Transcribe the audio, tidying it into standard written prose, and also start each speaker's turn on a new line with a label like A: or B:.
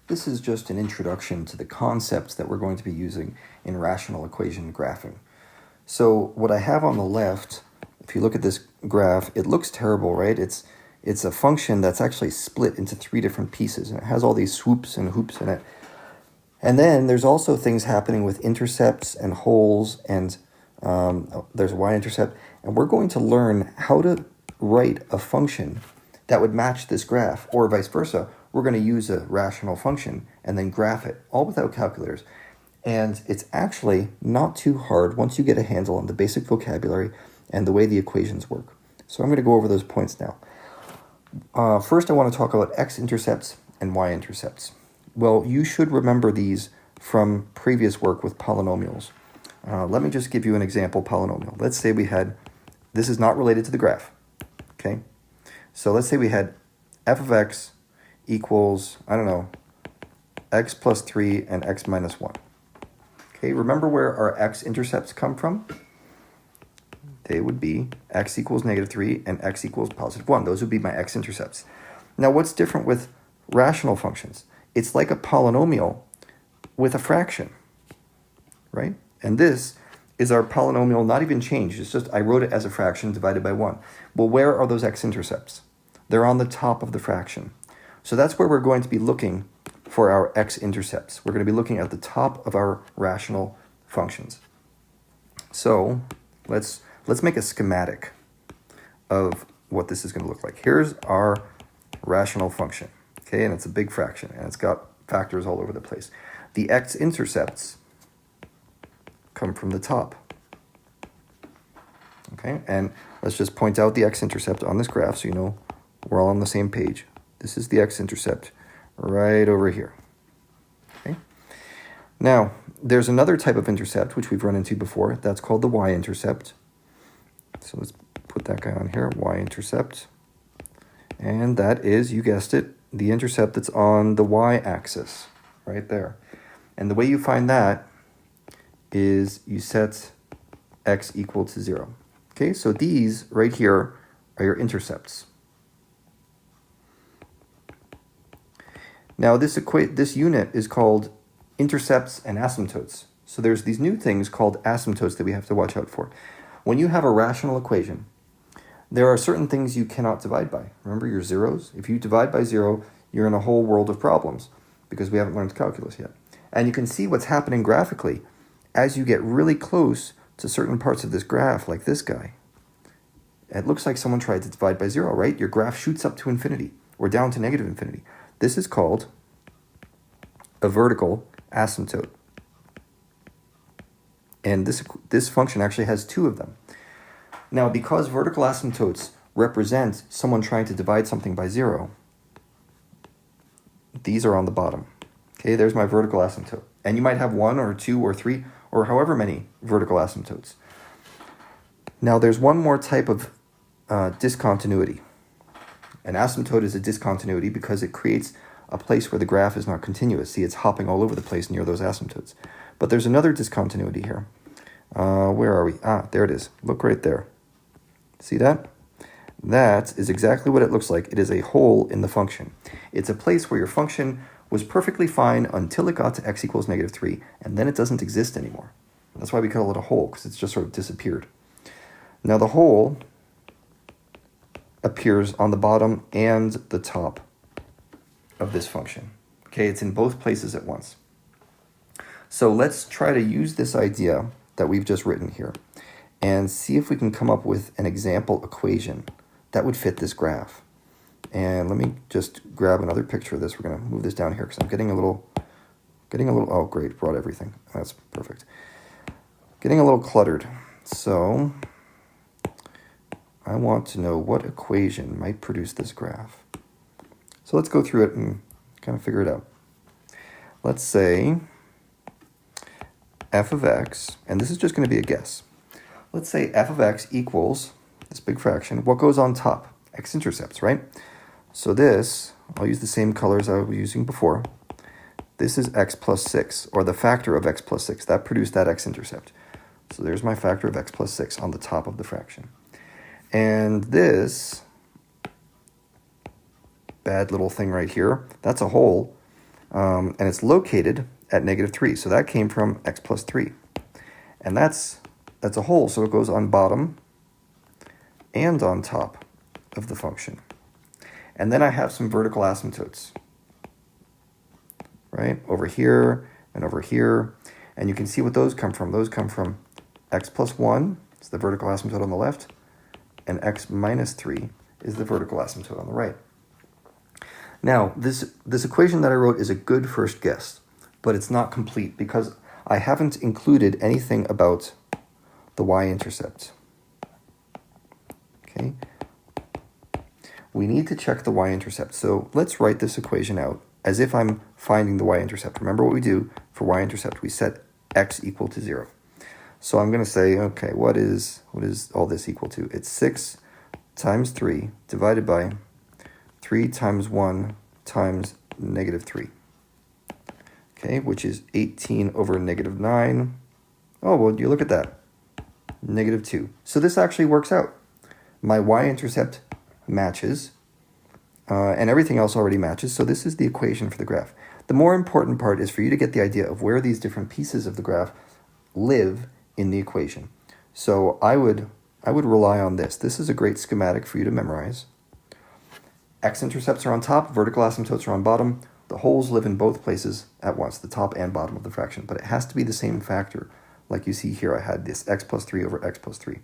A: This is just an introduction to the concepts that we're going to be using in rational equation graphing. So what I have on the left, if you look at this graph, it looks terrible, right? It's a function that's actually split into three different pieces, and it has all these swoops and hoops in it. And then there's also things happening with intercepts and holes, and there's a y-intercept, and we're going to learn how to write a function that would match this graph, or vice versa. We're going to use a rational function and then graph it, all without calculators. And it's actually not too hard once you get a handle on the basic vocabulary and the way the equations work. So I'm going to go over those points now. First, I want to talk about x-intercepts and y-intercepts. Well, you should remember these from previous work with polynomials. Let me just give you an example polynomial. Let's say we had, this is not related to the graph, okay? So let's say we had f of x equals, I don't know, x plus 3 and x minus 1. Okay, remember where our x-intercepts come from? They would be x equals negative 3 and x equals positive 1. Those would be my x-intercepts. Now, what's different with rational functions? It's like a polynomial with a fraction, right? And this is our polynomial not even changed. It's just I wrote it as a fraction divided by 1. Well, where are those x-intercepts? They're on the top of the fraction. So that's where we're going to be looking for our x-intercepts. We're going to be looking at the top of our rational functions. So let's make a schematic of what this is going to look like. Here's our rational function, okay, and it's a big fraction, and it's got factors all over the place. The x-intercepts come from the top, okay, and let's just point out the x-intercept on this graph so you know we're all on the same page. This is the x-intercept right over here, okay. Now, there's another type of intercept which we've run into before. That's called the y-intercept. So let's put that guy on here, y-intercept. And that is, you guessed it, the intercept that's on the y-axis, right there. And the way you find that is you set x equal to 0. Okay, so these right here are your intercepts. Now this unit is called intercepts and asymptotes. So there's these new things called asymptotes that we have to watch out for. When you have a rational equation, there are certain things you cannot divide by. Remember your zeros? If you divide by 0, you're in a whole world of problems because we haven't learned calculus yet. And you can see what's happening graphically as you get really close to certain parts of this graph, like this guy. It looks like someone tried to divide by 0, right? Your graph shoots up to infinity or down to negative infinity. This is called a vertical asymptote. And this function actually has two of them. Now, because vertical asymptotes represent someone trying to divide something by 0, these are on the bottom. Okay, there's my vertical asymptote. And you might have 1 or 2 or 3 or however many vertical asymptotes. Now, there's one more type of discontinuity. An asymptote is a discontinuity because it creates a place where the graph is not continuous. See, it's hopping all over the place near those asymptotes. But there's another discontinuity here. Where are we? There it is. Look right there. See that? That is exactly what it looks like. It is a hole in the function. It's a place where your function was perfectly fine until it got to x equals negative 3, and then it doesn't exist anymore. That's why we call it a hole, because it's just sort of disappeared. Now the hole appears on the bottom and the top of this function. Okay, it's in both places at once. So let's try to use this idea that we've just written here and see if we can come up with an example equation that would fit this graph. And let me just grab another picture of this. We're going to move this down here because I'm getting a little, oh great, brought everything. That's perfect. Getting a little cluttered. So I want to know what equation might produce this graph. So let's go through it and kind of figure it out. Let's say f of x, and this is just going to be a guess. Let's say f of x equals this big fraction. What goes on top? X-intercepts, right? So this, I'll use the same colors I was using before. This is x plus 6, or the factor of x plus 6. That produced that x-intercept. So there's my factor of x plus 6 on the top of the fraction. And this bad little thing right here, that's a hole. and it's located at negative 3. So that came from x plus 3. And that's a hole, so it goes on bottom and on top of the function. And then I have some vertical asymptotes, right? Over here and over here. And you can see what those come from. Those come from x plus 1, it's the vertical asymptote on the left, and x minus 3 is the vertical asymptote on the right. Now, this equation that I wrote is a good first guess, but it's not complete because I haven't included anything about the y-intercept. Okay? We need to check the y-intercept. So let's write this equation out as if I'm finding the y-intercept. Remember what we do for y-intercept? We set x equal to 0. So I'm going to say, okay, what is all this equal to? It's 6 times 3 divided by 3 times 1 times negative 3. Okay, which is 18 over negative 9. Oh, well, you look at that. Negative 2. So this actually works out. My y-intercept matches, and everything else already matches, so this is the equation for the graph. The more important part is for you to get the idea of where these different pieces of the graph live in the equation. So I would rely on this. This is a great schematic for you to memorize. X-intercepts are on top, vertical asymptotes are on bottom. The holes live in both places at once, the top and bottom of the fraction, but it has to be the same factor. Like you see here, I had this x plus 3 over x plus 3.